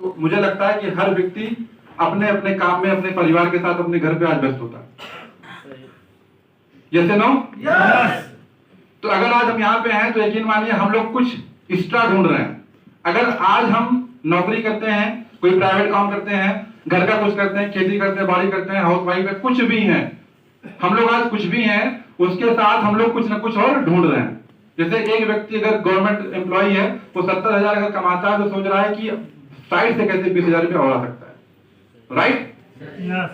तो मुझे लगता है कि हर व्यक्ति अपने अपने काम में अपने परिवार के साथ अपने घर पे आज व्यस्त होता है। यस या नो? यस। तो अगर आज हम यहाँ पे हैं तो यकीन मानिए हम लोग कुछ एक्स्ट्रा ढूंढ रहे हैं। अगर आज हम नौकरी करते हैं, कोई प्राइवेट काम करते हैं, घर का कुछ करते हैं, खेती करते हैं, बाड़ी करते हैं, हाउस वाइफ है, कुछ भी हैं, हम लोग आज कुछ भी हैं, उसके साथ हम लोग कुछ ना कुछ और ढूंढ रहे हैं। जैसे एक व्यक्ति अगर गवर्नमेंट एम्प्लॉय है, वो 70,000 अगर कमाता है तो सोच रहा है कि साइड से कैसे 20,000 रुपया और आ सकता है, राइट?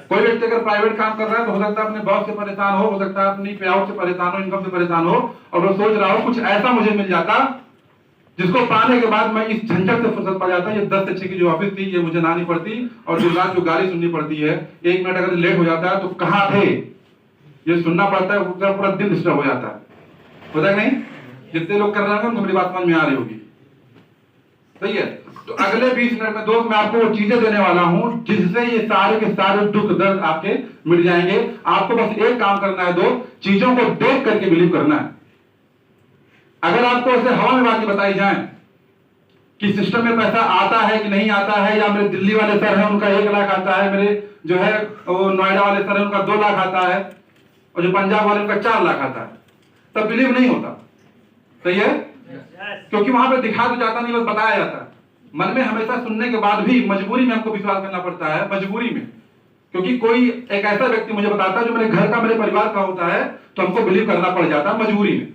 कोई व्यक्ति अगर प्राइवेट काम कर रहा है तो हो सकता है अपने बॉस से परेशान हो सकता है अपनी पे आउट से परेशान हो, इनकम से परेशान हो, और वो सोच रहा हो कुछ ऐसा मुझे मिल जाता जिसको पाने के बाद मैं इस झंझट से फुर्सत पा जाता। ये 10 से 6 की जो ऑफिस थी ये मुझे ना नहीं पड़ती, और जो रात जो गाली सुननी पड़ती है, 1 मिनट अगर लेट हो जाता है तो कहाँ थे ये सुनना पड़ता है, पूरा दिन डिस्टर्ब हो जाता है। होता है नहीं? जितने लोग कर रहे हैं उनको मेरी बात समझ में आ रही होगी, सही है? तो अगले 20 मिनट में दोस्त मैं आपको वो चीजें देने वाला हूं जिससे ये सारे के सारे दुख दर्द आपके मिट जाएंगे। आपको बस एक काम करना है, दो चीजों को देख करके बिलीव करना है। अगर आपको ऐसे हवा में बातें बताई जाए कि सिस्टम में पैसा आता है कि नहीं आता है, या मेरे दिल्ली वाले सर हैं उनका 1 लाख आता है, मेरे जो है वो नोएडा वाले सर हैं उनका 2 लाख आता है, और जो पंजाब वाले उनका 4 लाख आता है, तब बिलीव नहीं होता, सही है? क्योंकि वहां पे दिखा तो जाता नहीं, बस बताया जाता है। मन में हमेशा सुनने के बाद भी मजबूरी में हमको विश्वास करना पड़ता है, मजबूरी में, क्योंकि कोई एक ऐसा व्यक्ति मुझे बताता है जो मेरे घर का, मेरे परिवार का होता है, तो हमको बिलीव करना पड़ जाता है मजबूरी में,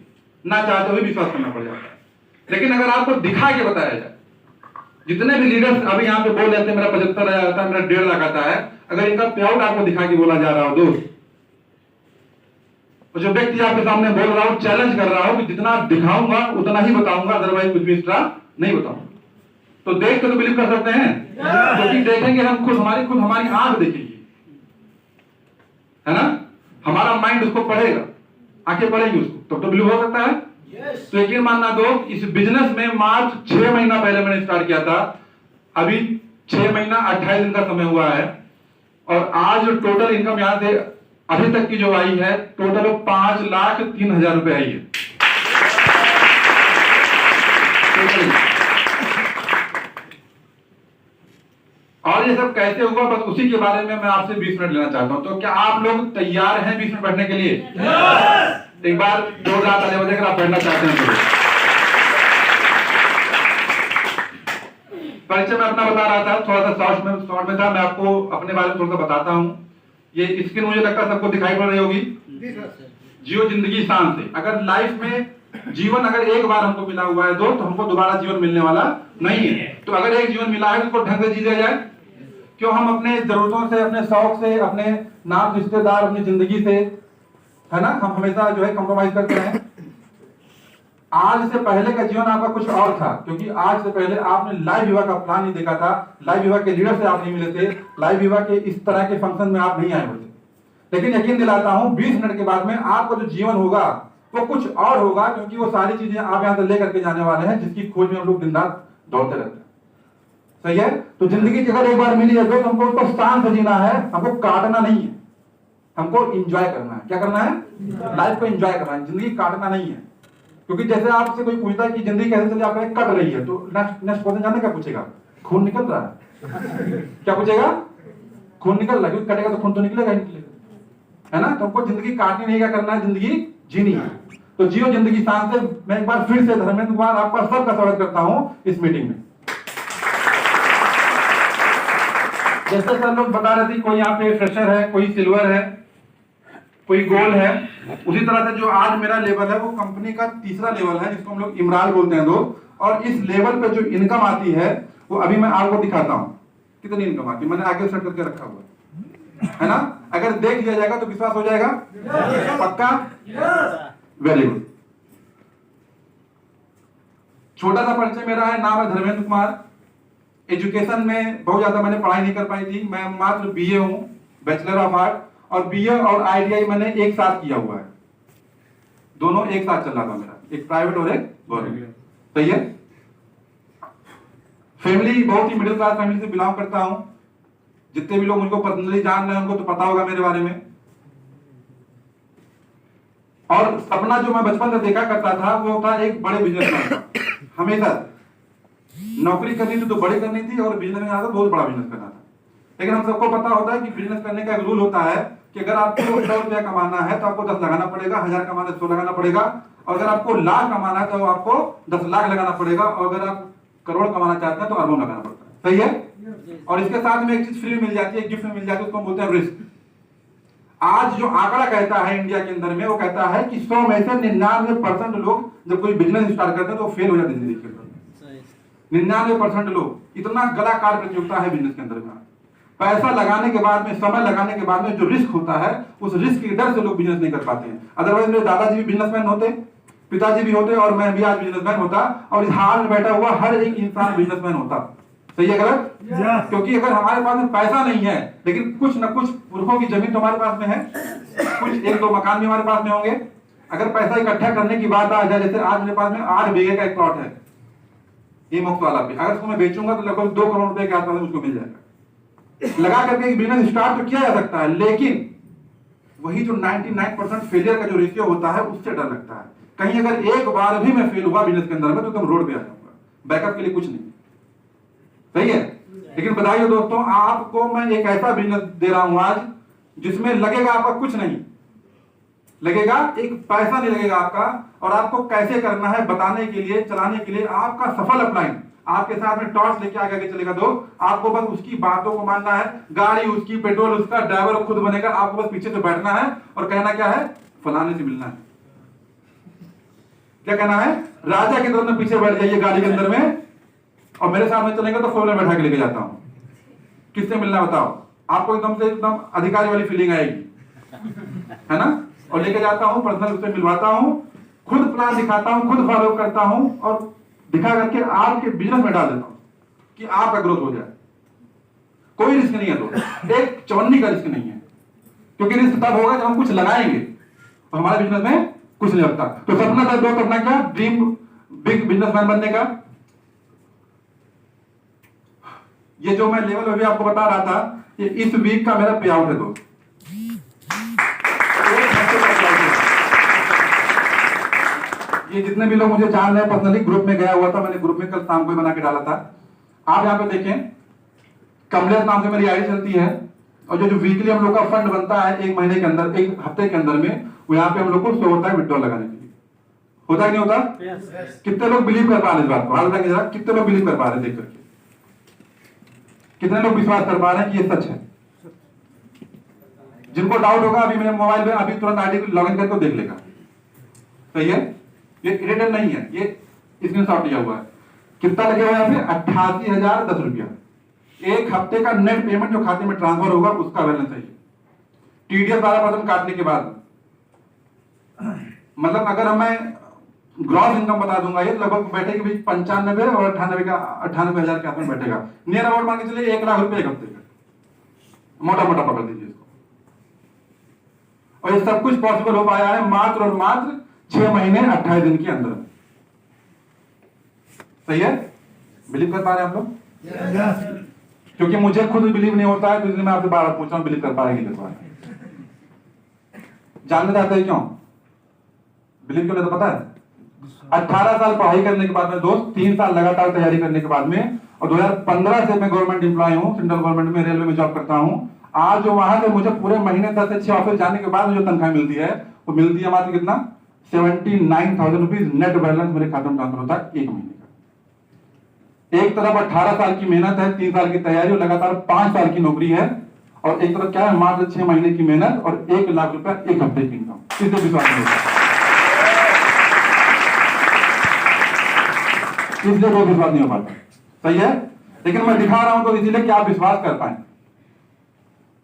ना चाहते हुए विश्वास करना पड़ जाता है। लेकिन अगर आपको दिखा के बताया जाए, जितने भी लीडर्स अभी यहाँ पे बोल रहे थे मेरा 75,000 आता है, मेरा 1.5 लाख आता है, अगर इनका पे आउट आपको दिखा के बोला जा रहा हो दोस्त, जो व्यक्ति आपके सामने बोल रहा हूं, चैलेंज कर रहा हूं कि जितना दिखाऊंगा उतना ही बताऊंगा, अदरवाइज कुछ भी एक्स्ट्रा नहीं बताऊंगा, तो देख के तो बिलीव कर सकते हैं, क्योंकि देखेंगे हम खुद हमारी आंख देखेगी, है ना? हमारा माइंड उसको पढ़ेगा, आंखें पढ़ेगी उसको, तब तो बिलीव हो सकता है। तो यकीन मानना दोस्त, इस बिजनेस में मार्च 6 महीना पहले मैंने स्टार्ट किया था, अभी 6 महीना 28 दिन का समय हुआ है, और आज टोटल इनकम यहां से अभी तक की जो आई है टोटल 5,03,000 रुपए आई है। और ये सब कैसे हुआ, बस उसी के बारे में मैं आपसे 20 मिनट लेना चाहता हूं। तो क्या आप लोग तैयार हैं 20 मिनट बैठने के लिए? एक बार जोरदार ताली बजाकर अगर आप बैठना चाहते हैं तो। परिचय मैं अपना बता रहा था, थोड़ा सा शॉर्ट में था, मैं आपको अपने बारे में थोड़ा सा बताता हूं। ये स्क्रीन मुझे लगता है सबको दिखाई पड़ रही होगी। जियो जिंदगी शान से। अगर लाइफ में जीवन अगर एक बार हमको मिला हुआ है तो हमको दोबारा जीवन मिलने वाला नहीं है। तो अगर एक जीवन मिला है तो उसको ढंग से जिया जाए। क्यों हम अपने जरूरतों से, अपने शौक से, अपने नाम रिश्तेदार, अपनी जिंदगी से, है ना, हम हमेशा जो है कॉम्प्रोमाइज करते हैं। आज से पहले का जीवन आपका कुछ और था, क्योंकि आज से पहले आपने लाइव विवाह का प्लान नहीं देखा था, लाइव विवाह के लीडर से आप नहीं मिले थे, लाइव विवाह के इस तरह के फंक्शन में आप नहीं आए होते। लेकिन यकीन दिलाता हूं 20 मिनट के बाद में आपका जो जीवन होगा वो कुछ और होगा, क्योंकि वो सारी चीजें आप यहां से लेकर के जाने वाले हैं जिसकी खोज में हम लोग दिन रात दौड़ते रहते हैं। सही है? तो जिंदगी अगर एक बार मिली है तो हमको उसको शान से जीना है, हमको काटना नहीं है, हमको एंजॉय करना है। क्या करना है? लाइफ को एंजॉय करना है, जिंदगी काटना नहीं है। क्योंकि जैसे आपसे कोई पूछता है कि जिंदगी कैसे चली, आप कट रही है, तो नेक्स्ट क्वेश्चन जानने क्या पूछेगा? खून निकल रहा है। क्या पूछेगा? खून निकल रहा है, क्योंकि कटेगा तो खून तो निकलेगा ही निकलेगा, है ना? तो हमको जिंदगी काटनी नहीं, क्या करना है? जिंदगी जीनी है। तो जियो जिंदगी शान से। मैं एक बार फिर से धर्मेंद्र कुमार आपका सबका स्वागत करता हूं इस मीटिंग में। जैसे सर लोग बता रहे थे, कोई यहाँ पे फ्रेशर है, कोई सिल्वर है, कोई गोल्ड है, उसी तरह से जो आज मेरा लेवल है वो कंपनी का तीसरा लेवल है, जिसको हम लोग इमराल बोलते हैं दोस्त। और इस लेवल पे जो इनकम आती है वो अभी मैं आपको दिखाता हूं कितनी इनकम आती है। मैंने आगे सेट करके रखा हुआ है ना? अगर देख लिया जाएगा तो विश्वास हो जाएगा। पक्का? Very good. छोटा सा परिचय मेरा है, नाम है धर्मेंद्र कुमार। एजुकेशन में बहुत ज्यादा मैंने पढ़ाई नहीं कर पाई थी, मैं मात्र बीए हूं, बैचलर ऑफ आर्ट। और बीए और आईटीआई मैंने एक साथ किया हुआ है, दोनों एक साथ चल रहा था मेरा, एक प्राइवेट और एक गवर्नमेंट। सही है? फैमिली बहुत ही मिडिल क्लास फैमिली से बिलोंग करता हूं। जितने भी लोग मुझको पर्सनली जान रहे हैं उनको तो पता होगा मेरे बारे में। और सपना जो मैं बचपन से देखा करता था वो था एक बड़े बिजनेसमैन का, हमेशा। नौकरी करनी थी तो बड़ी करनी थी और बिजनेस में आना बहुत बड़ा बिजनेस करना था। लेकिन हम सबको पता होता है कि बिजनेस करने का एक रूल होता है कि अगर आपको 100 रुपया कमाना है तो आपको 10 लगाना पड़ेगा, 1000 कमाना है 100 लगाना पड़ेगा, और अगर आपको लाख कमाना है तो आपको 10 लाख लगाना पड़ेगा, और अगर आप करोड़ कमाना चाहते हैं तो अरबों लगाना पड़ता है। सही है। और इसके साथ में एक चीज फ्री में मिल जाती है, गिफ्ट में मिल जाती है, उसको हम बोलते हैं रिस्क। आज जो आंकड़ा कहता है इंडिया के अंदर में, वो कहता है कि 100 में से 99% लोग जब कोई बिजनेस स्टार्ट करते हैं तो फेल हो जाते हैं जिंदगी के अंदर। 99% लोग। इतना गला काट प्रतियोगिता है बिजनेस के अंदर में। पैसा लगाने के बाद में, समय लगाने के बाद में जो रिस्क होता है, उस रिस्क के डर से लोग बिजनेस नहीं कर पाते हैं। अदरवाइज मेरे दादाजी भी बिजनेसमैन होते, पिताजी भी होते, और मैं भी आज बिजनेसमैन होता, और इस हाल में बैठा हुआ हर एक इंसान बिजनेसमैन होता। सही है गलत? क्योंकि अगर हमारे पास में पैसा नहीं है, लेकिन कुछ न कुछ पुरखों की जमीन तो हमारे पास में है, कुछ 1-2 मकान भी हमारे पास में होंगे। अगर पैसा इकट्ठा करने की बात आ जाए, जैसे आज मेरे पास में 8 बीघे का एक प्लॉट है ये मुफ्त वाला पे, अगर उसको मैं बेचूंगा तो लगभग 2 करोड़ रुपए के आसपास मुझको मिल जाएगा। लगा करके एक बिजनेस स्टार्ट तो किया जा सकता है, लेकिन वही जो 99% फेलियर का जो रेशियो होता है, उससे डर लगता है। कहीं अगर एक बार भी मैं फेल हुआ बिजनेस के अंदर में तो तुम रोड पे आ जाऊंगा, बैकअप के लिए कुछ नहीं। सही है। लेकिन बताइए दोस्तों, आपको मैं एक ऐसा बिजनेस दे रहा हूं आज जिसमें लगेगा आपका कुछ नहीं लगेगा, एक पैसा नहीं लगेगा आपका, और आपको कैसे करना है बताने के लिए, चलाने के लिए आपका सफल अपलाइन आपके साथ में टॉर्च लेके आगे चलेगा। दोस्त, आपको बस उसकी बातों को मानना है, गाड़ी उसकी, पेट्रोल उसका, ड्राइवर खुद बनेगा, आपको बस पीछे से बैठना है और कहना क्या है, फलाने से मिलना है। क्या कहना है, राजा की तरफ में पीछे बैठ जाइए गाड़ी के अंदर में, और मेरे साथ में चलेंगे तो फोन में बैठा के लेके जाता हूं। किससे मिलना बताओ, आपको एकदम से एकदम अधिकारी वाली फीलिंग आएगी, है ना। और लेके जाता हूं, पर्सनल उससे मिलवाता हूं, खुद प्लान दिखाता हूं, खुद फॉलो करता हूं, और दिखा करके आपके बिजनेस में डाल देता हूं कि आपका ग्रोथ हो जाए। कोई रिस्क नहीं है दोस्त, एक चवन्नी का रिस्क नहीं है, क्योंकि रिस्क तब होगा जब हम कुछ लगाएंगे, और हमारे बिजनेस में कुछ नहीं लगता। तो सपना था दोस्त अपना क्या, ड्रीम बिग बिजनेसमैन बनने का। ये जो मैं लेवल अभी आपको बता रहा था, ये इस वीक का मेरा पे आउट है दोस्त। ये जितने भी लोग मुझे जान रहे हैं, पर्सनली ग्रुप में गया हुआ था, मैंने ग्रुप में कल शाम को बना के डाला था। आप यहाँ पे देखें, कमलेश नाम से मेरी आईडी चलती है, और जो वीकली हम लोग का फंड बनता है 1 महीने के अंदर, 1 हफ्ते के अंदर में, वो यहाँ पे हम लोग को शो होता है विड्रॉल लगाने के लिए। होता है नहीं होता? कितने लोग बिलीव कर पा रहे हैं इस बात को, हाल बताइए जरा, कितने लोग बिलीव कर पा रहे हैं देख करके, कितने लोग विश्वास कर पा रहे हैं कि ये सच है। जिनको डाउट होगा अभी मेरे मोबाइल में अभी तुरंत आईडी लॉग इन करके देख लेगा। सही है, ये रिटर्न नहीं है, ये स्क्रीनशॉट लिया हुआ है। कितना लगे हुआ है, 88,010 रुपया। 1 हफ्ते का नेट पेमेंट जो खाते में ट्रांसफर होगा उसका बैलेंस है। टीडीएस 12% काटने के बाद, मतलब अगर मैं ग्रॉस इनकम बता दूंगा, ये लगभग बैठेगी भी 95 और 98,000 के आसपास बैठेगा। नियर अबाउट मान के चलिए 1 लाख रुपए 1 हफ्ते का, मोटा मोटा पकड़ दीजिए इसको। और ये सब कुछ पॉसिबल हो पाया है मात्र और मात्र 6 महीने 28 दिन के अंदर। सही है, बिलीव कर पा रहे हैं आप लोग? क्योंकि मुझे खुद बिलीव नहीं होता है, तो इसलिए मैं आपसे बार बार पूछ रहा हूं, बिलीव कर पा रहे हैं कि नहीं। जानना चाहते हैं क्यों बिलीव क्यों नहीं, तो पता है 18 साल पढ़ाई करने के बाद में दोस्त, 3 साल लगातार तैयारी करने के बाद में, और 2015 से मैं गवर्नमेंट एम्प्लॉय हूँ, सेंट्रल गवर्नमेंट में रेलवे में जॉब करता हूँ। आज जो वहां से मुझे पूरे महीने 10 से 6 ऑफिस जाने के बाद जो तनख्वाह मिलती है, वो मिलती है मात्र कितना, 79,000 रुपीज नेट बैलेंस मेरे खाते में ट्रांसफर होता है 1 महीने का। एक तरफ 18 साल की मेहनत है, 3 साल की तैयारी और लगातार 5 साल की नौकरी है, और एक तरफ क्या है, मात्र 6 महीने की मेहनत और 1 लाख रुपया 1 हफ्ते की इनकम। किससे विश्वास नहीं होता, इसलिए कोई विश्वास नहीं हो पाता। सही है, लेकिन मैं दिखा रहा हूं तो इसीलिए कि आप विश्वास कर पाए।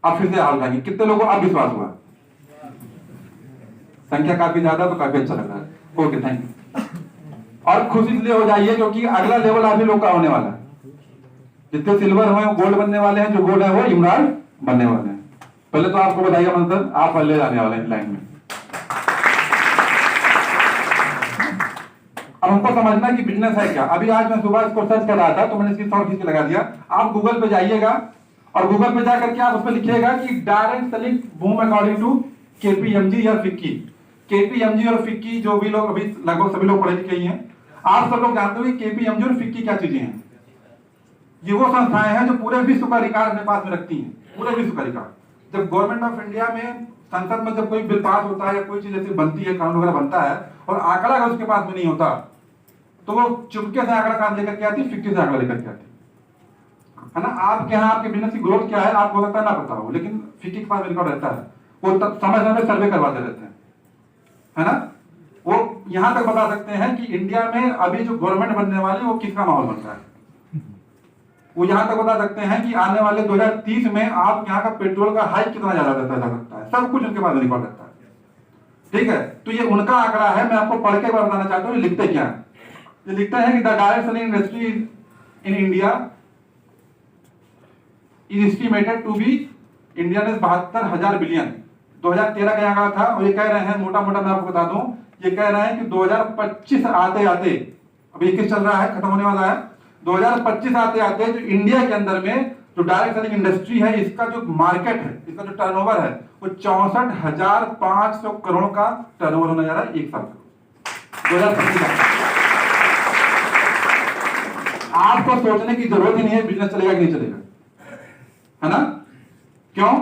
आप फिर से हाल जाएंगे, कितने लोगों को अब विश्वास हुआ, संख्या काफी ज्यादा, तो काफी अच्छा लग रहा है। Okay, thank you. और खुशी इसलिए हो जाइए क्योंकि अगला लेवल आप ही लोग का होने वाला है। जितने सिल्वर हुए वो गोल्ड बनने वाले हैं, जो गोल्ड है वो इमरान बनने वाले हैं। पहले तो आपको बताइएगा मतलब आप पहले जाने वाले हैं लाइन में। अब हमको समझना कि बिजनेस है क्या। अभी आज मैं सुबह इसको सर्च कर रहा था, तो मैंने इसकी शॉर्ट खींच के लगा दिया। आप गूगल पे जाइएगा और गूगल पे जाकर के आप उसमें लिखिएगा कि direct selling boom according to KPMG या फिक्की। केपीएमजी और फिक्की, जो भी लोग अभी लगभग सभी लोग पढ़े लिखे ही हैं, आप सब लोग जानते हो कि केपीएमजी और फिक्की क्या चीजें हैं। ये वो संस्थाएं हैं जो पूरे विश्व का रिकॉर्ड अपने पास में रखती हैं, पूरे विश्व का रिकॉर्ड। जब गवर्नमेंट ऑफ इंडिया में संसद में जब कोई बिल पास होता है या कोई चीज ऐसी बनती है, कानून वगैरह बनता है और आंकड़ा अगर उसके पास में नहीं होता तो वो चुपके से आंकड़ा काम लेकर के आती, फिक्की से आंकड़ा लेकर के आती है ना। आपके यहाँ आपके बिजनेस की ग्रोथ क्या है आपको हो सकता है ना पता हो, लेकिन फिक्की के पास रिकॉर्ड रहता है, वो समय समय सर्वे करवाते रहते हैं, है ना। वो यहां तक बता सकते हैं कि इंडिया में अभी जो गवर्नमेंट बनने वाली वो किसका माहौल बन रहा है। वो यहां तक बता सकते हैं कि आने वाले 2030 में आप यहाँ का पेट्रोल का हाइक कितना ज्यादा देता जा सकता है, सब कुछ उनके पास रिकॉर्ड रहता है। ठीक है, तो ये उनका आंकड़ा है, मैं आपको पढ़ के बताना चाहता हूँ। ये लिखते क्या है, ये लिखते हैं कि the direct selling industry in India is estimated to be India ने 72,000 बिलियन 2013 का आंकड़ा था। और ये कह रहे हैं मोटा मोटा मैं आपको बता दूं, ये कह रहे हैं कि 2025 आते आते, अभी 21 चल रहा है, खत्म होने वाला है, 2025 आते आते जो इंडिया के अंदर में जो डायरेक्ट सेलिंग इंडस्ट्री है इसका जो मार्केट है, इसका जो टर्नओवर है वो 64,500 करोड़ का टर्नओवर होने जा रहा है एक साल का 2025। आपको सोचने की जरूरत ही नहीं है बिजनेस चलेगा कि नहीं चलेगा, है ना। क्यों?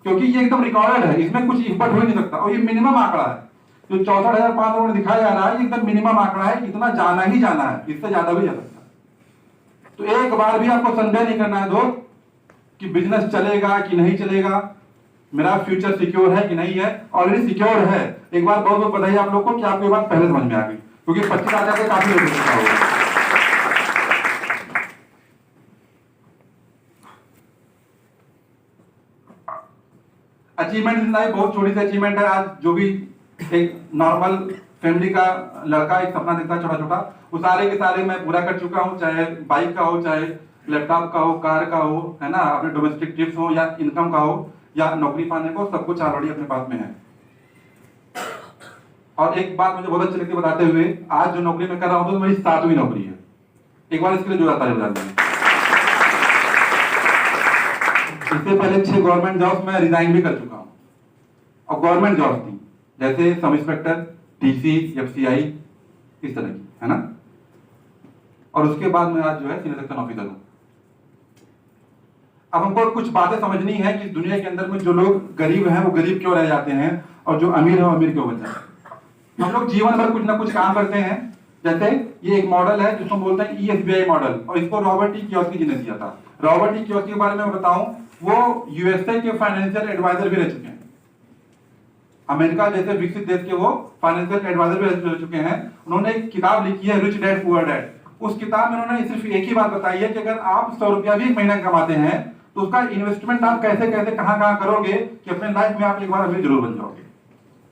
क्योंकि ये एकदम रिकॉर्डेड है, इसमें कुछ इम्पट हो ही नहीं सकता। और ये मिनिमम आंकड़ा है जो 64,500 दिखाया जा रहा है, एकदम मिनिमम आंकड़ा है, इतना जाना ही जाना है, इससे ज्यादा भी जा सकता है। तो एक बार भी आपको संदेह नहीं करना है दोस्त कि बिजनेस चलेगा कि नहीं चलेगा, मेरा फ्यूचर सिक्योर है कि नहीं है। ऑलरेडी सिक्योर है। एक बार बहुत बहुत बधाई आप लोग को कि आपको ये बात पहले समझ में आ गई, क्योंकि 25,000 के काफी हो चुका होगा। अचीवमेंट लाइफ बहुत छोटी सी अचीवमेंट है। आज जो भी एक नॉर्मल फैमिली का लड़का एक सपना देखता है छोटा छोटा, वो सारे के सारे मैं पूरा कर चुका हूँ, चाहे बाइक का हो, चाहे लैपटॉप का हो, कार का हो, है ना, अपने डोमेस्टिक ट्रिप्स हो या इनकम का हो या नौकरी पाने को, सब कुछ ऑलरेडी अपने पास में है। और एक बात मुझे बहुत अच्छी लगती है बताते हुए, आज जो नौकरी मैं कर रहा हूँ तो मेरी 7वीं नौकरी है। एक बार इसके लिए जो आता है बता देंगे। इससे पहले 6 गवर्नमेंट जॉब्स में रिजाइन भी कर चुका हूं, और गवर्नमेंट जॉब्स थी जैसे सब इंस्पेक्टर, टीसी, एफसीआई, इस तरह की, है ना। और उसके बाद मैं आज जो है सीनियर सेक्शन ऑफिसर हूं। अब हमको कुछ बातें समझनी है कि दुनिया के अंदर में जो लोग गरीब हैं वो गरीब क्यों रह जाते हैं और जो अमीर है वो अमीर क्यों बन जाते हैं। हम लोग जीवन भर कुछ ना कुछ काम करते हैं। जैसे ये एक मॉडल है जिसको बोलते हैं ESBI मॉडल, और इसको रॉबर्ट टी कियोसाकी जी ने दिया था। रॉबर्ट टी कियोसाकी के बारे में बताऊं, वो यूएसए के फाइनेंशियल एडवाइजर भी रह चुके हैं। अमेरिका जैसे विकसित देश के वो फाइनेंशियल एडवाइजर भी रह चुके हैं। उन्होंने एक किताब लिखी है, रिच डैड पुअर डैड। उस किताब में उन्होंने सिर्फ एक ही बात बताई है कि अगर आप 100 रुपया भी एक महीना कमाते हैं तो उसका इन्वेस्टमेंट आप कैसे कैसे कहां करोगे कि अपने लाइफ में आप एक बार अमीर जरूर बन जाओगे।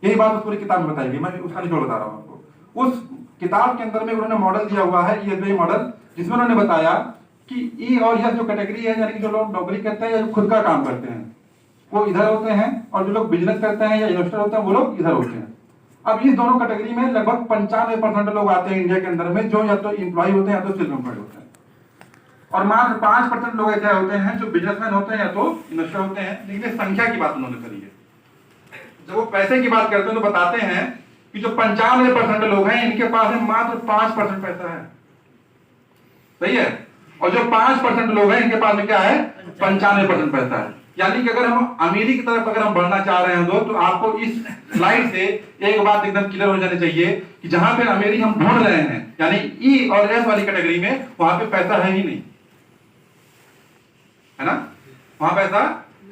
यही बात उस पूरी किताब में बताई गई, मैं उसका निचोड़ बता रहा हूं आपको। उस किताब के अंदर में उन्होंने मॉडल दिया हुआ है ESBI मॉडल, जिसमें उन्होंने बताया कि ई और यस जो कैटेगरी है, यानी कि जो लोग नौकरी करते हैं या जो खुद का काम करते हैं वो इधर होते हैं, और जो लोग बिजनेस करते हैं या इन्वेस्टर होते हैं वो लोग इधर होते हैं। अब इस दोनों कैटेगरी में लगभग 95% लोग आते हैं इंडिया के अंदर में, जो या तो एम्प्लॉय होते हैं या तो सेल्फ एम्प्लॉयड होते हैं, और मात्र 5% लोग ऐसे होते हैं जो बिजनेसमैन होते हैं या तो इन्वेस्टर होते हैं। लेकिन संख्या की बात उन्होंने करी है। जब वो पैसे की बात करते हैं तो बताते हैं कि जो 95% लोग हैं इनके पास में मात्र 5% पैसा है, सही है, और जो 5% लोग हैं इनके पास में क्या है, 95% पैसा है। यानी कि अगर हम अमीरी की तरफ अगर हम बढ़ना चाह रहे हैं दोस्त, तो आपको इस स्लाइड से एक बात एकदम क्लियर हो जानी चाहिए कि जहां पे अमीरी हम ढूंढ रहे हैं, यानी ई और एस वाली कैटेगरी में, वहां पे पैसा है ही नहीं, है ना, वहां पैसा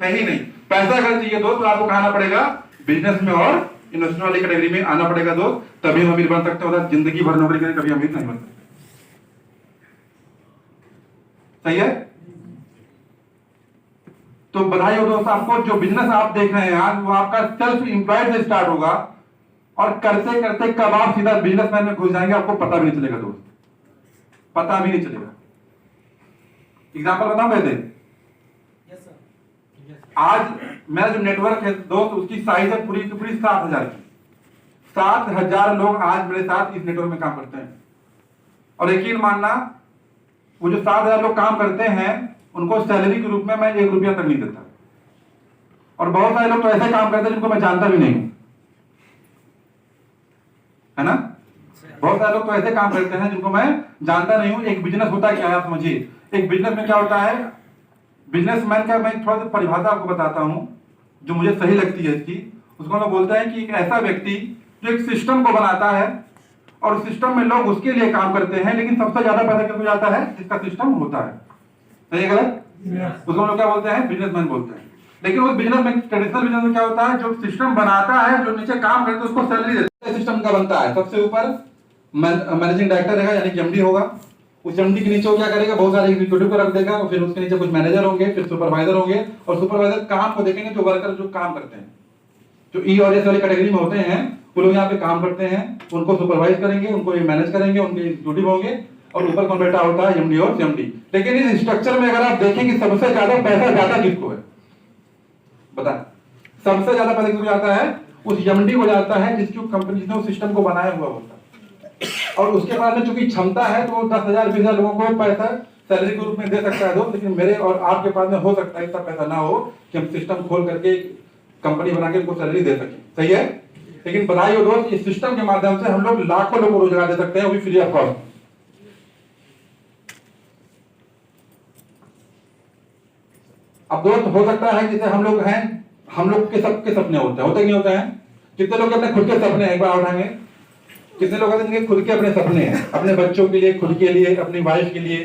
है ही नहीं। पैसा अगर चाहिए दोस्त तो आपको खाना पड़ेगा बिजनेस में और इन्वेस्टमेंट वाली कैटेगरी में आना पड़ेगा दोस्त, तभी हम अमीर बन सकते हैं। जिंदगी भर नौकरी करें कभी अमीर नहीं बन सकते, सही है। तो बधाई हो दोस्त आपको। जो बिजनेस आप देख रहे हैं आज, वो आपका सेल्फ एम्प्लॉयड से स्टार्ट होगा, और करते करते कब आप सीधा बिजनेसमैन में घुस जाएंगे आपको पता भी नहीं चलेगा दोस्त, पता भी नहीं चलेगा। एग्जांपल बताऊं कैसे? आज मेरा जो नेटवर्क है दोस्त, उसकी साइज है पूरी की पूरी 7,000 की। 7,000 लोग आज मेरे साथ इस नेटवर्क में काम करते हैं, और यकीन मानना वो जो 7,000 लोग काम करते हैं उनको सैलरी के रूप में मैं 1 रुपया तक नहीं देता। और बहुत सारे लोग तो ऐसे काम करते हैं जिनको मैं जानता भी नहीं हूं, है ना। बहुत सारे लोग तो ऐसे काम करते हैं जिनको मैं जानता नहीं हूं। एक बिजनेस होता है क्या है आप समझिए, एक बिजनेस में क्या होता है, बिजनेसमैन का मैं थोड़ा सा परिभाषा आपको बताता हूं जो मुझे सही लगती है इसकी। उसको लोग बोलते हैं कि एक ऐसा व्यक्ति जो एक सिस्टम को बनाता है और सिस्टम में लोग उसके लिए काम करते हैं, लेकिन सबसे ज्यादा पैसा किसको जाता है, जिसका सिस्टम होता है। सही है गलत? उसको लोग क्या बोलते हैं, बिजनेसमैन बोलते हैं। लेकिन उस बिजनेस में, ट्रेडिशनल बिजनेस में क्या होता है, जो सिस्टम बनाता है, जो नीचे काम करते हैं उसको सैलरी देते हैं। सिस्टम का बनता है, सबसे ऊपर मैनेजिंग डायरेक्टर रहेगा यानी कि एमडी होगा। उस एमडी के नीचे वो क्या करेगा, बहुत सारे एग्जीक्यूटिव को रख देगा, और फिर उसके नीचे कुछ मैनेजर होंगे, फिर सुपरवाइजर होंगे, और सुपरवाइजर काम को देखेंगे, जो वर्कर जो काम करते हैं, जो ई और एस वाली कैटेगरी में होते हैं, वो लोग यहाँ पे काम करते हैं, उनको सुपरवाइज करेंगे, उनको मैनेज करेंगे, उनके एग्जीक्यूटिव होंगे, और ऊपर कौन बैठा होता है, एमडी और सीएमडी। लेकिन इस स्ट्रक्चर में अगर आप देखेंगे सबसे ज्यादा पैसा जाता किसको है, बता, सबसे ज्यादा पैसा किसको जाता है, उस एमडी को जाता है जिसकी कंपनी, जिसने उस सिस्टम को बनाया हुआ होता है। और उसके पास में चूंकि क्षमता है तो 10,000 20,000 लोगों को पैसा सैलरी के रूप में दे सकता है। लेकिन मेरे और आपके पास में हो सकता है इतना पैसा ना हो कि हम सिस्टम खोल करके कंपनी बना के उनको सैलरी दे सकें। सही है? लेकिन बधाई हो दोस्त, इस सिस्टम के माध्यम से हम लोग लाखों लोगों को रोजगार दे सकते हैं, वो भी फ्री ऑफ कॉस्ट। अब दोस्त हो सकता है जैसे हम लोग हैं, हम लोग के सबके सपने होते हैं, होते नहीं होते हैं? कितने लोग अपने खुद के सपने हैं, एक बार उठाएंगे। कितने लोग हैं जिनके खुद के अपने सपने हैं, अपने बच्चों के लिए, खुद के लिए, अपनी वाइफ के लिए,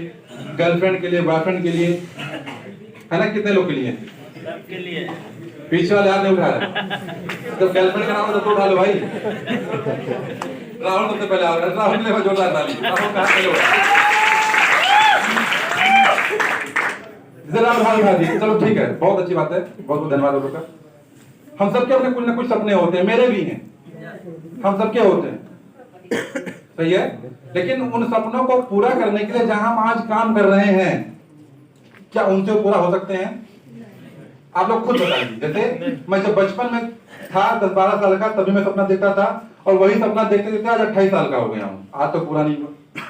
गर्लफ्रेंड के लिए, बॉयफ्रेंड के लिए, है ना? कितने लोग के लिए? सबके लिए। पीछे वाले हाथ नहीं उठा रहे। जब गर्लफ्रेंड का नाम तो उठा लो भाई। राहुल सबसे पहले आ रहा है, राहुल ने जोरदार ताली। राहुल का हाथ पहले उठा, जरा उठा दी। चलो ठीक है, बहुत अच्छी बात है, बहुत बहुत धन्यवाद आप लोग का। हम सबके अपने कुछ ना कुछ सपने होते हैं, मेरे भी हैं, हम सबके होते हैं। सही है? लेकिन उन सपनों को पूरा करने के लिए जहां हम आज काम कर रहे हैं, क्या उनसे पूरा हो सकते हैं? आप लोग खुद बताइए। जैसे मैं जब बचपन में था 10-12 साल का, तभी मैं सपना देखता था, और वही सपना देखते देखते आज 28 साल का हो गया हूँ, आज तो पूरा नहीं हुआ।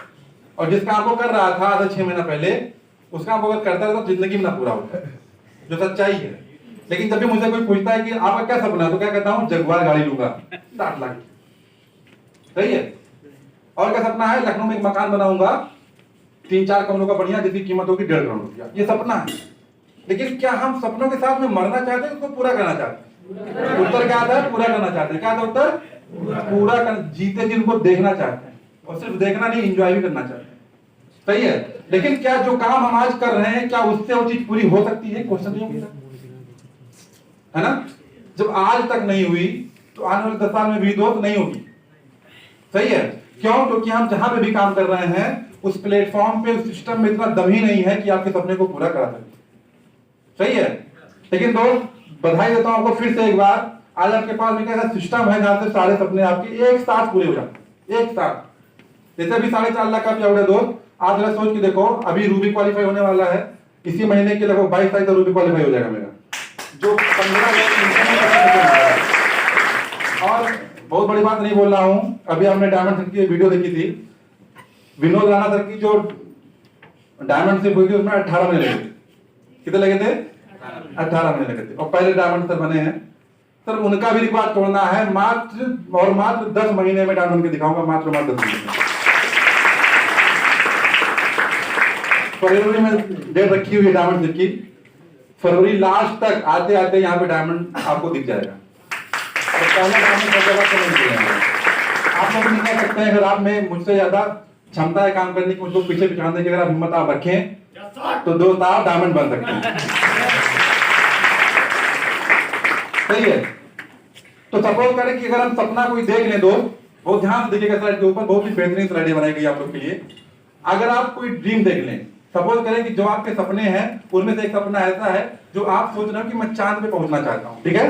और जिस काम को कर रहा था आज 6 महीना पहले, उस काम को अगर करता रहा तो जिंदगी में ना पूरा होता है, जो सच्चाई है। लेकिन जब भी मुझे कोई पूछता है कि आपका क्या सपना है, तो क्या कहता हूँ, जगुआर गाड़ी लूंगा 60 लाख। सही है? और क्या सपना है, लखनऊ में एक मकान बनाऊंगा 3-4 कमरों का बढ़िया, जिसकी कीमत होगी 1.5 करोड़ रुपया। ये सपना है। लेकिन क्या हम सपनों के साथ में मरना चाहते हैं, उसको पूरा करना चाहते हैं? उत्तर क्या आता है, पूरा करना चाहते हैं। क्या था उत्तर? पूरा कर, जीते जी उनको देखना चाहते हैं, और सिर्फ देखना नहीं, एंजॉय भी करना चाहते हैं। सही है? लेकिन क्या जो काम हम आज कर रहे हैं, क्या उससे वो चीज पूरी हो सकती है? क्वेश्चन नहीं होता है ना? जब आज तक नहीं हुई तो आने वाले 10 साल में भी तो नहीं होगी। सही है? क्यों? क्योंकि हम जहां पे भी काम कर रहे हैं, उस प्लेटफॉर्म पे, उस सिस्टम में इतना दम ही नहीं है कि आपके सपने को पूरा करा सके। सही है? लेकिन दोस्त, बधाई देता हूं आपको फिर से एक बार, आज आपके पास एक ऐसा सिस्टम है जहां से सारे सपने आपके एक साथ पूरे हो जाते हैं, एक साथ। जैसे अभी 4.5 लाख का क्या हो गया दोस्त, आप जरा सोच के देखो, अभी रूबी क्वालिफाई होने वाला है, इसी महीने के लगभग 22 तारीख तक रूबी क्वालिफाई हो जाएगा मेरा, जो 15 और बहुत बड़ी बात नहीं बोल रहा हूं। अभी हमने डायमंड सर की वीडियो देखी थी, विनोद राणा सर की, जो डायमंड से हुई थी, उसमें 18 महीने लगे थे। कितने लगे थे? 18 महीने लगे थे, और पहले डायमंड सर बने हैं। सर उनका भी रिकॉर्ड तोड़ना है, मात्र और मात्र 10 महीने में डायमंड के दिखाऊंगा, मात्र 10 महीने। फरवरी में डेट रखी हुई है डायमंड सर की, फरवरी लास्ट तक आते आते यहाँ पे डायमंड आपको दिख जाएगा। आप लोग नहीं कह सकते हैं, अगर आप में मुझसे ज्यादा क्षमता है काम करने की, मुझको पीछे बिठाने की अगर आप हिम्मत आप रखें, तो दोस्त आप डायमंड बन सकते हैं। सही है? तो सपोज करें कि अगर हम सपना कोई देख लें दोस्त, बहुत ध्यान से देखिएगा स्लाइड के ऊपर, बहुत ही बेहतरीन स्लाइड बनाई गई आप लोग के लिए। अगर आप कोई ड्रीम देख लें, सपोज करें कि जो आपके सपने हैं उनमें से एक सपना ऐसा है जो आप सोच रहे हो कि मैं चांद पे पहुंचना चाहता हूं। ठीक है?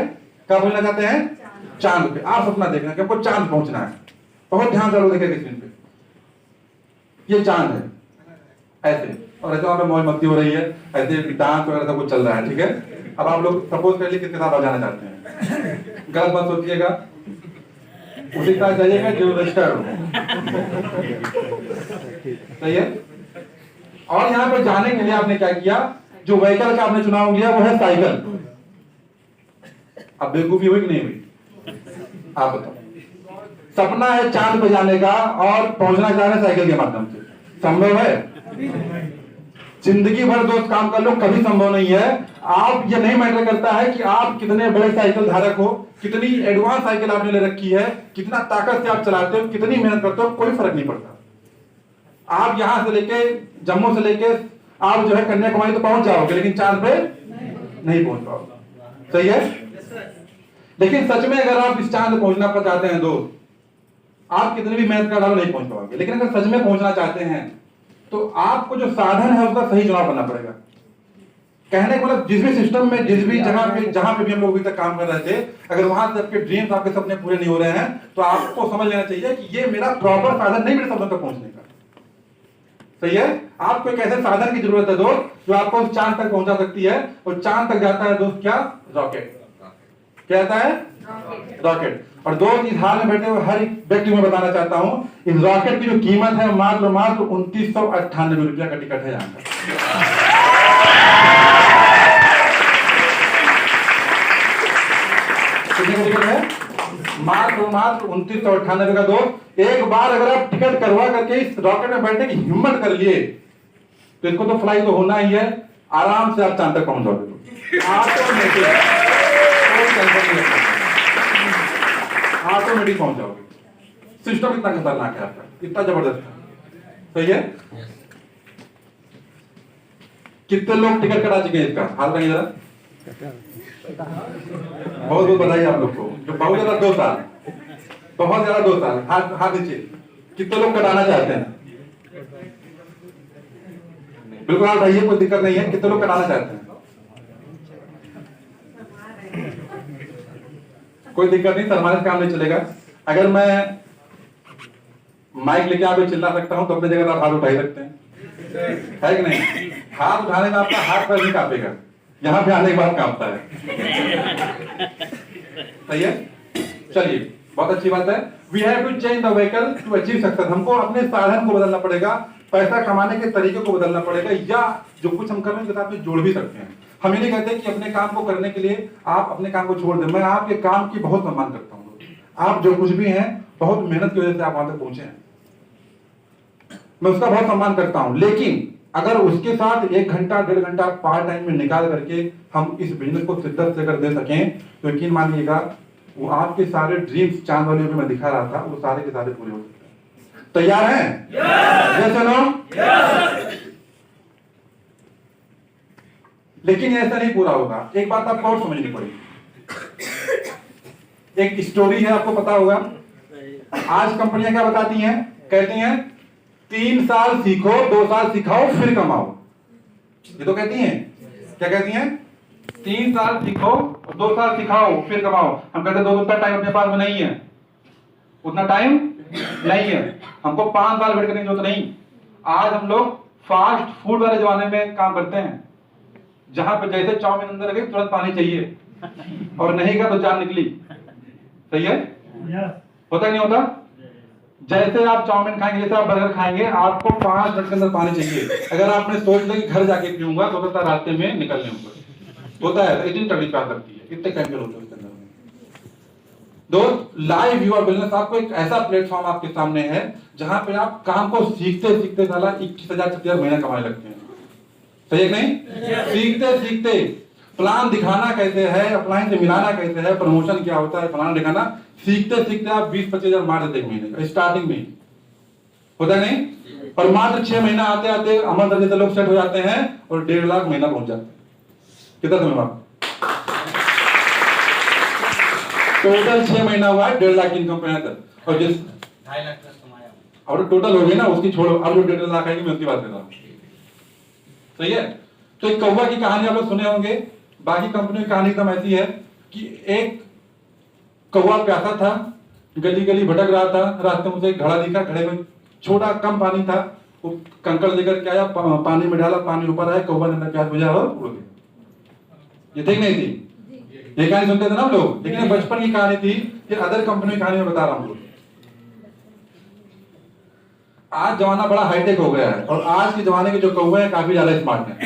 क्या पहुंचना चाहते हैं? चांद पे। आप सपना देखना कि आपको चांद पहुंचना है। बहुत ध्यान से लोग देखेंगे स्क्रीन पे, ये चांद है ऐसे, और ऐसे वहां पे मौज मस्ती हो रही है, ऐसे डांस वगैरह सब कुछ चल रहा है। ठीक है? अब आप लोग सपोज कर लीजिए किसके साथ जाना चाहते हैं, गलत बात सोचिएगा, उसी के साथ जाइएगा जो रजिस्टर हो। सही है? और यहाँ पे जाने के लिए आपने क्या किया, जो व्हीकल का आपने चुनाव किया वो है साइकिल। अब बेवकूफी हुई कि नहीं हुई? आप बताओ। सपना है चांद पे जाने का और पहुंचना चाह रहे साइकिल के माध्यम से, संभव है? जिंदगी भर दोस्त काम कर लो, कभी संभव नहीं है। आप ये नहीं मैटर करता है कि आप कितने बड़े साइकिल धारक हो, कितनी एडवांस साइकिल आपने ले रखी है, कितना ताकत से आप चलाते हो, कितनी मेहनत करते हो, कोई फर्क नहीं पड़ता। आप यहां से लेके जम्मू से लेके आप जो है कन्याकुमारी तो पहुंच जाओगे, लेकिन चांद पे नहीं पहुंच पाओगे। सही है? लेकिन सच में अगर आप इस चांद पहुंचना चाहते हैं दोस्त, आप कितनी भी मेहनत कर डालो नहीं पहुंच पाओगे। लेकिन अगर सच में पहुंचना चाहते हैं तो आपको जो साधन है उसका सही चुनाव करना पड़ेगा। कहने का मतलब जिस भी सिस्टम में, जिस भी जहां पे भी हम लोग अभी तक काम कर रहे थे, अगर वहां से आपके ड्रीम्स, आपके सपने पूरे नहीं हो रहे हैं तो आपको समझ लेना चाहिए कि ये मेरा प्रॉपर साधन नहीं मेरे सपनों तक पहुंचने का। सही है? आपको एक ऐसे साधन की जरूरत है दोस्त जो आपको चांद तक पहुंचा सकती है। और चांद तक जाता है दोस्त क्या? रॉकेट। क्या आता है? रॉकेट। और दोस्त इस हाल में बैठे हुए हर एक व्यक्ति में बताना चाहता हूं, इस रॉकेट की जो कीमत है मात्र 2998 रुपया का टिकट है। यहां कितने का टिकट है? मात्र 2998 का। दोस्त एक बार अगर आप टिकट करवा करके इस रॉकेट में बैठने की हिम्मत कर लिए तो इसको तो फ्लाई तो होना ही है, आराम से आप चांद तक पहुंच जाओगे। ऑटोमेटिक पहुंच जाओगे। सिस्टम इतना खतरनाक है आपका, इतना जबरदस्त है। सही है? कितने लोग टिकट कटा चुके हैं इसका? हाल कहीं जरा बहुत बहुत बधाई आप लोग को। जो बहुत ज्यादा 2 साल, बहुत ज्यादा 2 साल। हाथ नीचे। कितने लोग कटाना चाहते हैं? बिल्कुल आप भाइये, कोई दिक्कत नहीं है। कितने लोग कटाना चाहते हैं? कोई दिक्कत नहीं, शर्माने से काम नहीं चलेगा। अगर मैं माइक लेके आप चिल्ला सकता हूं तो अपनी जगह आप हाथ उठा ही सकते हैं, है कि नहीं? हाथ उठाने में आपका हाथ पैर नहीं कांपेगा, यहां पे आने के बाद कांपता है। सही है? चलिए, बहुत अच्छी बात है। We have to change the vehicle to achieve success. हमको अपने साधन को बदलना पड़ेगा, पैसा कमाने के तरीके को बदलना पड़ेगा, या जो कुछ हम कर रहे हैं उसके साथ में जोड़ भी सकते हैं। हम ये नहीं कहते कि अपने काम को करने के लिए आप अपने काम को छोड़ दें। मैं आपके काम की बहुत सम्मान करता हूं। आप जो कुछ भी हैं, बहुत मेहनत की वजह से आप वहां तक पहुंचे हैं, मैं उसका बहुत सम्मान करता हूं। लेकिन अगर उसके साथ 1 घंटा 1.5 घंटा पार्ट टाइम में निकाल करके हम इस बिजनेस को शिद्दत से कर दे सकें तो यकीन मानिएगा वो आपके सारे ड्रीम्स, चांद वाले जो मैं दिखा रहा था, वो सारे के सारे पूरे हो सकते हैं। तैयार हैं? यस और नो? लेकिन ऐसा नहीं पूरा होगा। एक बात आपको और समझनी पड़ेगी। एक स्टोरी है, आपको पता होगा। आज कंपनियां क्या बताती हैं? कहती हैं 3 साल सीखो, 2 साल सिखाओ, फिर कमाओ। ये तो कहती हैं। क्या कहती हैं? 3 साल सीखो, 2 साल सिखाओ, फिर कमाओ। हम कहते हैं उतना टाइम अपने पास में नहीं है, उतना टाइम नहीं है, हमको 5 साल वेट करने की जरूरत नहीं। आज हम लोग फास्ट फूड वाले जमाने में काम करते हैं, जहां पे जैसे चाउमीन अंदर गई तुरंत पानी चाहिए, और नहीं का तो जान निकली। सही है? होता नहीं होता? जैसे आप चाउमीन खाएंगे, जैसे आप बर्गर खाएंगे, आपको 5 मिनट के अंदर पानी चाहिए। अगर आपने सोच लिया कि घर जाके पीऊंगा तो होता रास्ते में निकलने होता है। इतनी तकलीफ आ सकती है, इतने केमिकल होते हैं उसके अंदर। दोस्त, लाइव युवा बिजनेस आपको एक ऐसा प्लेटफॉर्म आपके सामने है जहां पे आप काम को सीखते सीखते साला 21,000 महीना कमाने लगते हैं। सही है नहीं? सीखते सीखते प्लान दिखाना कैसे है, अपलाइन से मिलाना कैसे है, प्रमोशन क्या होता है, प्लान दिखाना, सीखते सीखते आप 20-25,000 मार देते एक महीने का, स्टार्टिंग में। होता नहीं? और मात्र 6 महीना आते आते अमर दर्जे से लोग सेट हो जाते हैं और 1.5 लाख महीना पहुंच जाते हैं। कितना समय बाद? टोटल 6 महीना हुआ है, 1.5 लाख इनकम पे तक। और जिस 2.5 लाख तक कमाया और टोटल हो गई ना, उसकी छोड़ो, अब जो 1.5 लाख आएगी मैं उसकी बात कर रहा हूँ। सही है? तो एक कौवा की कहानी आप लोग सुने होंगे। बाकी कंपनियों की कहानी एकदम ऐसी है कि एक कौवा प्यासा था, गली गली भटक रहा था, रास्ते में उसे एक घड़ा दिखा, घड़े में छोटा कम पानी था, वो कंकड़ लेकर के आया, पानी में डाला, पानी ऊपर आया, कौवा ने प्यास बुझा और उड़ गया। ये ठीक नहीं थी? ये कहानी सुनते थे ना हम लोग, लेकिन बचपन की कहानी थी। फिर अदर कंपनी की कहानी में बता रहा हूँ। आज जमाना बड़ा हाईटेक हो गया है और आज के जमाने के जो कौवे हैं काफी ज्यादा स्मार्ट हैं।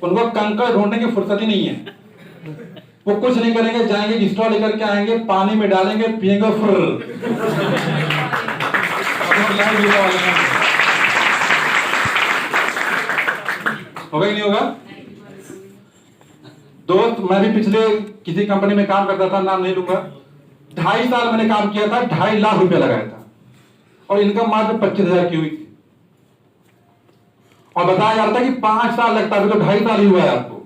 उनको कंकड़ ढूंढने की फुर्सत ही नहीं है। वो कुछ नहीं करेंगे, जाएंगे स्ट्रॉ लेकर के आएंगे, पानी में डालेंगे, पिएंगे, होगा कि नहीं होगा? दोस्त, मैं भी पिछले किसी कंपनी में काम करता था, नाम नहीं लूंगा। 2.5 साल मैंने काम किया था, 2.5 लाख रुपया लगाया था और इनकम मात्र 25,000 की हुई थी। और बताया जा रहा था कि 5 साल लगता है, तो 2.5 साल ही हुआ है आपको।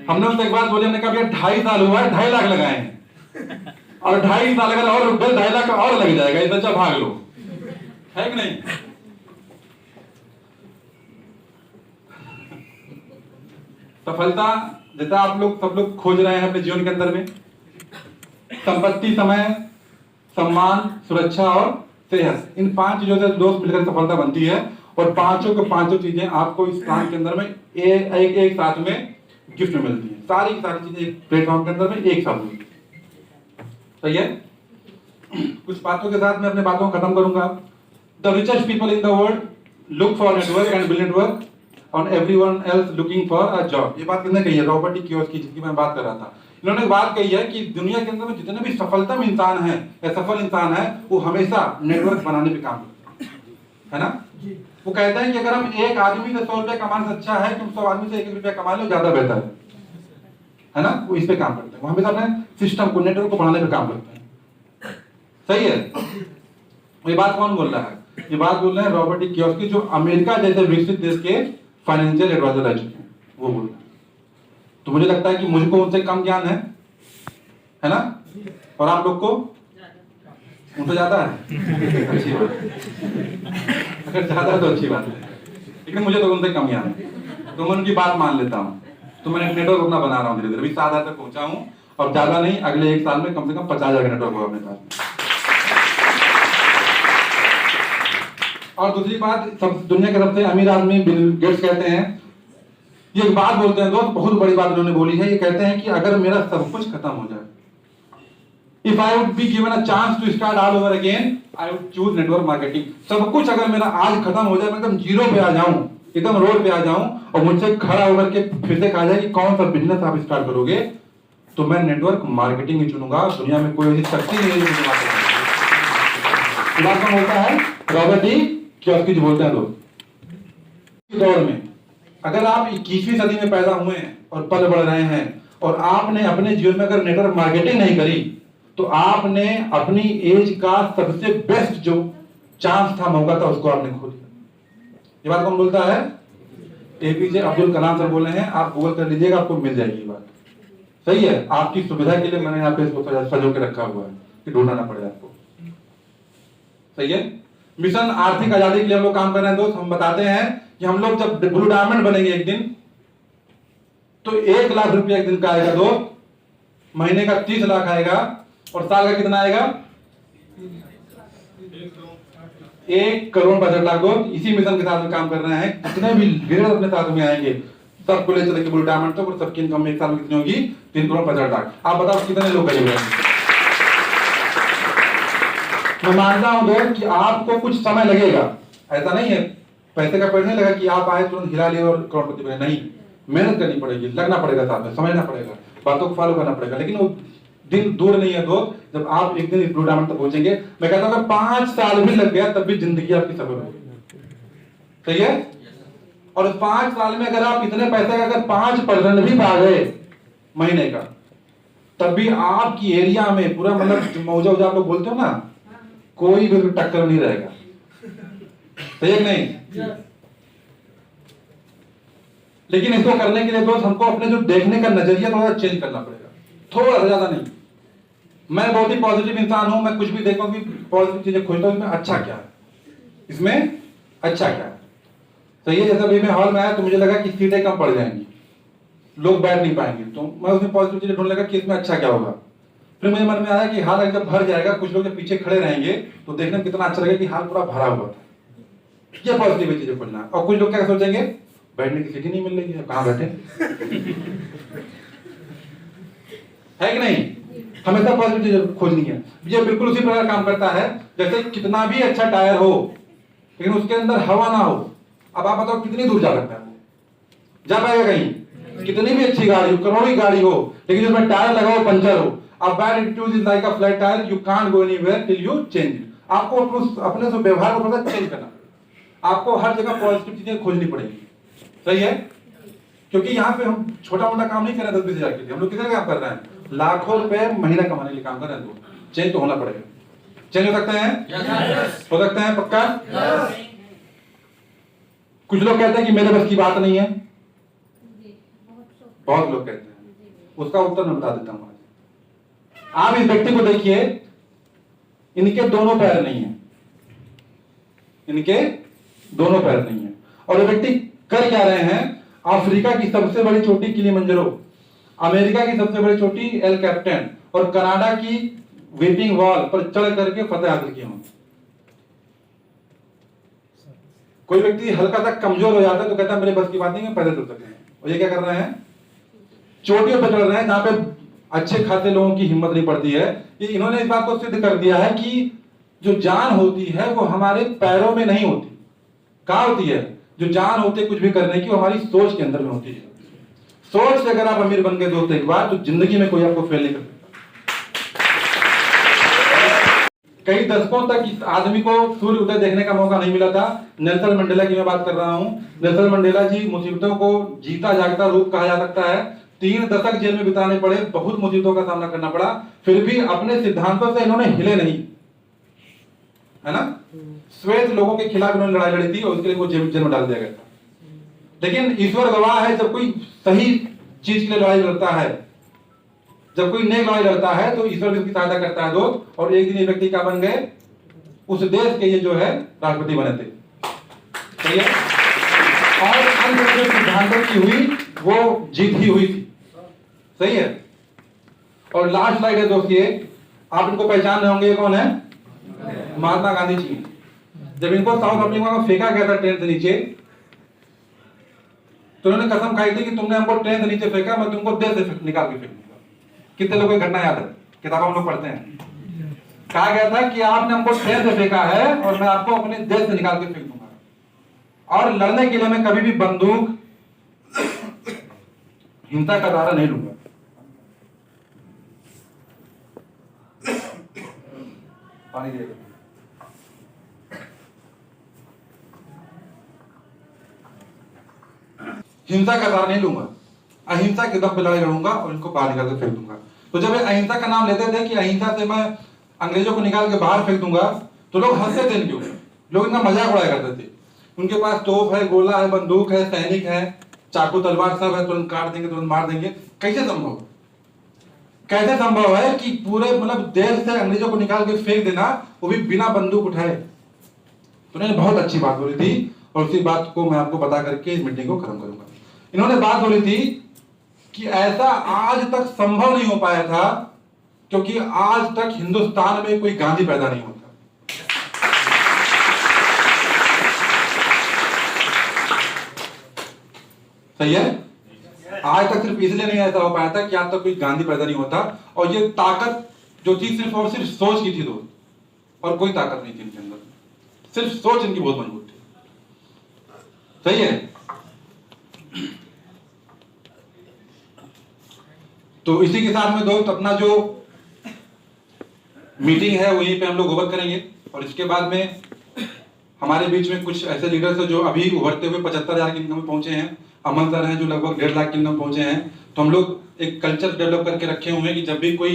हमने उनसे एक बात बोली, हमने कहा भैया 2.5 साल हुआ है, 2.5 लाख लगाए हैं और 2.5 साल अगर और 2.5 लाख और लग जाएगा, इससे अच्छा भाग लो, है कि नहीं? सफलता जैसा आप लोग सब लोग खोज रहे हैं अपने जीवन के अंदर में, संपत्ति, समय, सम्मान, सुरक्षा और सेहत, इन 5 चीजों से दोस्त मिलकर सफलता बनती है। और पांचों के पांचों चीजें आपको इस काम के अंदर में एक साथ में गिफ्ट में मिलती है। सारी चीजें एक प्लेटफॉर्म के अंदर में एक साथ मिलती है। सही है? कुछ बातों के साथ मैं अपने बातों को खत्म करूंगा। The richest people in the world look for network and build network on everyone else looking for a job. ये बात किसने कही है? रॉबर्ट डी कियोसाकी, जिसकी मैं बात कर रहा था। इन्होंने बात कही है कि दुनिया के अंदर में जितने भी सफलतम इंसान है या सफल इंसान है, वो हमेशा नेटवर्क बनाने पे काम करते हैं, है ना? वो कहते हैं कि अगर हम एक आदमी से 100 रुपया कमाने से अच्छा है कि 100 आदमी से 1 रुपया कमा लो, ज्यादा बेहतर है ना? वो इस पे काम करते हैं, वो हमेशा अपने सिस्टम को, नेटवर्क को बढ़ाने पे काम करते हैं। सही है? ये बात कौन बोल रहा है? ये बात बोल रहे हैं रॉबर्ट डी कियोसाकी, जो अमेरिका जैसे विकसित देश के फाइनेंशियल एडवाइजर रह चुके हैं, वो बोल रहे हैं। तो मुझे लगता है कि मुझको उनसे कम ज्ञान है ना? और आप लोग को उनसे ज्यादा है, अच्छी बात है। अगर ज्यादा है तो अच्छी बात है, लेकिन मुझे तो उनसे कम ज्ञान है, तो मैं उनकी बात मान लेता हूँ। तो मैं नेटवर्क अपना बना रहा हूँ धीरे धीरे, अभी 7,000 तक पहुंचा हूँ और ज्यादा नहीं, अगले 1 साल में कम से कम 50,000 का नेटवर्क होगा अपने पास। और दूसरी बात, सब दुनिया के सबसे अमीर आदमी बिल गेट्स कहते हैं, ये एक बात बोलते हैं दोस्त, बहुत बड़ी बात उन्होंने बोली है। ये कहते हैं कि अगर मेरा सब कुछ खत्म हो जाए, if I would be given a chance to start all over again, I would choose network marketing. सब कुछ अगर मेरा आज खत्म हो जाए, मैं एकदम जीरो पे आ जाऊं, एकदम रोड पे आ जाऊं और मुझसे खड़ा होकर के फिर से कहा जाए कि कौन सा बिजनेस आप स्टार्ट करोगे, तो मैं नेटवर्क मार्केटिंग ही चुनूंगा। दुनिया में कोई ऐसी शक्ति नहीं है जो मुझे मार्केटिंग। बात कौन बोलता है? रॉबर्ट डी कियोसाकी जी बोलते हैं। दोस्त, दौर में अगर आप 21वीं सदी में पैदा हुए हैं और पल बढ़ रहे हैं और आपने अपने जीवन में अगर नेटवर्क मार्केटिंग नहीं करी, तो आपने अपनी एज का सबसे बेस्ट जो चांस था, मौका था, उसको आपने खो दिया। ये बात कौन बोलता है? एपीजे अब्दुल कलाम सर बोले हैं। आप गूगल कर लीजिएगा, आपको मिल जाएगी ये बात। सही है? आपकी सुविधा के लिए मैंने यहाँ पे इसको सजो के रखा हुआ है कि ढूंढना ना पड़े आपको। सही है? मिशन आर्थिक आजादी के लिए हम लोग काम कर रहे हैं दोस्त। हम बताते हैं कि हम लोग जब ब्लू डायमंड बनेंगे एक दिन, तो 1 लाख रुपया एक दिन का आएगा दोस्त, महीने का 30 लाख आएगा और साल का कितना आएगा? 1 करोड़ 65 लाख। दोस्त, इसी मिशन के साथ में काम कर रहे हैं। जितने भी लीडर अपने साथ में आएंगे, सबको ले चलेंगे ब्लू डायमंड तक और सबकी इनकम एक साल में कितनी होगी? 3 करोड़ 65 लाख। आप बताओ कितने लोग करेंगे? मैं मानता हूं दोस्त कि आपको कुछ समय लगेगा, ऐसा नहीं है पैसे का पेड़ नहीं लगा कि आप आए तुरंत हिला लिए और करोड़पति बने। नहीं, मेहनत करनी पड़ेगी, लगना पड़ेगा, साथ में समझना पड़ेगा, बातों को फॉलो करना पड़ेगा। लेकिन वो दिन दूर नहीं है दोस्त, जब आप एक दिन इस ब्लू डायमंड तक पहुंचेंगे। मैं कहता हूं अगर 5 साल भी लग गया, तब भी जिंदगी आपकी सफल होगी। सही है? और 5 साल में अगर आप इतने पैसे का अगर 5% भी पा गए महीने का, तब भी आपकी एरिया में पूरा, मतलब मौजा आप लोग बोलते हो ना, कोई भी टक्कर नहीं रहेगा। सही है नहीं? लेकिन इसको करने के लिए दोस्त हमको अपने जो देखने का नजरिया थोड़ा चेंज करना पड़ेगा, थोड़ा सा, ज्यादा नहीं। मैं बहुत ही पॉजिटिव इंसान हूं, मैं कुछ भी देखता हूं कि पॉजिटिव चीजें खोजता हूं, इसमें अच्छा क्या है, इसमें अच्छा क्या है। सही है? जैसे अभी मैं हॉल में आया तो मुझे लगा कि सीटें कम पड़ जाएंगी, लोग बैठ नहीं पाएंगे, तो मैं उसमें पॉजिटिव चीजें ढूंढने लगा कि इसमें अच्छा क्या होगा। फिर मुझे मन में आया कि हाल जब भर जाएगा, कुछ लोग जब पीछे खड़े रहेंगे तो देखने में कितना अच्छा लगेगा कि हाल पूरा भरा हुआ था। ये पॉजिटिव चीजें खोजना। और कुछ लोग क्या सोचेंगे, बैठने की सीट ही नहीं मिल रही है, कहां बैठे? है कि नहीं? हमेशा पॉजिटिव चीजें खोजनी है। ये बिल्कुल उसी प्रकार काम करता है जैसे कितना भी अच्छा टायर हो, लेकिन उसके अंदर हवा ना हो। अब आप बताओ कितनी दूर जा सकता है? जा पाएगा कहीं? कितनी भी अच्छी गाड़ी हो, करोड़ों की गाड़ी हो, लेकिन उसमें टायर लगा हो, पंचर हो, A bad attitude is like a flat tire. You can't go anywhere till you change it. आपको अपने से व्यवहार को थोड़ा चेंज करना, आपको हर जगह पॉजिटिव चीजें खोजनी पड़ेगी। सही है? क्योंकि यहाँ पे हम छोटा मोटा काम नहीं कर रहे हैं 10-20 हजार के लिए, हम लोग कितने काम कर रहे हैं, लाखों रुपए महीना कमाने के लिए काम कर रहे हैं। तो चेंज तो होना पड़ेगा। चेंज हो सकते हैं, हो सकते हैं पक्का। कुछ लोग कहते हैं कि मेरे बस की बात नहीं है, बहुत लोग कहते हैं, उसका उत्तर मैं बता देता हूं। आप इस व्यक्ति को देखिए, इनके दोनों पैर नहीं है, इनके दोनों पैर नहीं है, और ये व्यक्ति कर क्या रहे हैं, अफ्रीका की सबसे बड़ी चोटी किलिमंजारो, अमेरिका की सबसे बड़ी चोटी एल कैपिटन और कनाडा की वीपिंग वॉल पर चढ़ करके फतेह हासिल किए होंगे। कोई व्यक्ति हल्का सा कमजोर हो जाता है तो कहता है मेरे बस की बात नहीं है, पैदल चल सकते हैं, और ये क्या कर रहे हैं, चोटियों पर चढ़ रहे हैं जहां पे अच्छे खासे लोगों की हिम्मत नहीं पड़ती है। ये इन्होंने इस बात को सिद्ध कर दिया है कि जो जान होती है वो हमारे पैरों में नहीं होती। कहां होती है? जो जान होती है कुछ भी करने की, वो हमारी सोच के अंदर में होती है। सोच से अगर आप अमीर बन गए दोस्त एक बार, तो जिंदगी में कोई आपको फेल नहीं कर सकता। कई दशकों तक इस आदमी को सूर्य उदय देखने का मौका नहीं मिला था। नेल्सन मंडेला की मैं बात कर रहा हूं। नेल्सन मंडेला जी मुसीबतों को जीता जागता रूप कहा जा सकता है। 3 दशक जेल में बिताने पड़े, बहुत मुसीबतों का सामना करना पड़ा, फिर भी अपने सिद्धांतों से इन्होंने हिले नहीं, है ना। श्वेत लोगों के खिलाफ इन्होंने लड़ाई लड़ी थी और उसके लिए वो जेल में डाल दिया गया था। लेकिन ईश्वर गवाह है, जब कोई सही चीज के लिए लड़ाई लड़ता है, जब कोई नेक लड़ाई लड़ता है तो ईश्वर भी उसकी सहायता करता है दोस्त। और एक दिन ये व्यक्ति क्या बन गए, उस देश के ये जो है राष्ट्रपति बने थे, सही है। और अंत में जो सिद्धांतों की हुई वो जीत ही हुई थी, सही है। और लास्ट स्लाइड है दोस्त, ये आप इनको पहचान रहे होंगे, ये कौन है, महात्मा गांधी जी। जब इनको साउथ अफ्रीका में फेंका गया था ट्रेन से नीचे, तो उन्होंने कसम खाई थी कि तुमने हमको ट्रेन से नीचे फेंका, मैं तुमको देश से निकाल के फेंकूंगा। कितने लोगों को घटना याद है, किताबों में लोग पढ़ते हैं। कहा गया था कि आपने हमको ट्रेन से फेंका है और मैं आपको अपने देश से निकाल के फेंक दूंगा। और लड़ने के लिए मैं कभी भी बंदूक, हिंसा का सहारा नहीं लूंगा। पानी दे। हिंसा का सहारा नहीं लूंगा, अहिंसा के दम पे लड़ाई लड़ूंगा और इनको बाहर निकाल के फेंक दूंगा। तो जब अहिंसा का नाम लेते थे कि अहिंसा से मैं अंग्रेजों को निकाल के बाहर फेंक दूंगा, तो लोग हंसते थे इनके ऊपर, लोग इनका मजाक उड़ाया करते थे। उनके पास तोप है, गोला है, बंदूक है, सैनिक है, चाकू तलवार सब है, तुरंत काट देंगे, तुरंत मार देंगे। कैसे संभव, कैसे संभव है कि पूरे मतलब देश से अंग्रेजों को निकाल के फेंक देना, वो भी बिना बंदूक उठाए। तो उन्होंने बहुत अच्छी बात बोली थी और उसी बात को मैं आपको बता करके इस मीटिंग को खत्म करूंगा। इन्होंने बात बोली थी कि ऐसा आज तक संभव नहीं हो पाया था क्योंकि आज तक हिंदुस्तान में कोई गांधी पैदा नहीं होता। सही है, आज तक सिर्फ इसलिए नहीं ऐसा हो पाया था कि आज तक कोई गांधी पैदा नहीं होता। और ये ताकत जो थी सिर्फ और सिर्फ सोच की थी दोस्त, और कोई ताकत नहीं थी इनके अंदर, सिर्फ सोच इनकी बहुत मजबूत थी। सही है। तो इसी के साथ में दोस्त अपना जो मीटिंग है वहीं पे हम लोग ओवर करेंगे। और इसके बाद में हमारे बीच में कुछ ऐसे लीडर्स हैं जो अभी उभरते हुए 75,000 की इनकम में पहुंचे हैं। अमन सर हैं जो लगभग 1.5 लाख की इनकम पहुंचे हैं। तो हम लोग एक कल्चर डेवलप करके रखे हुए हैं कि जब भी कोई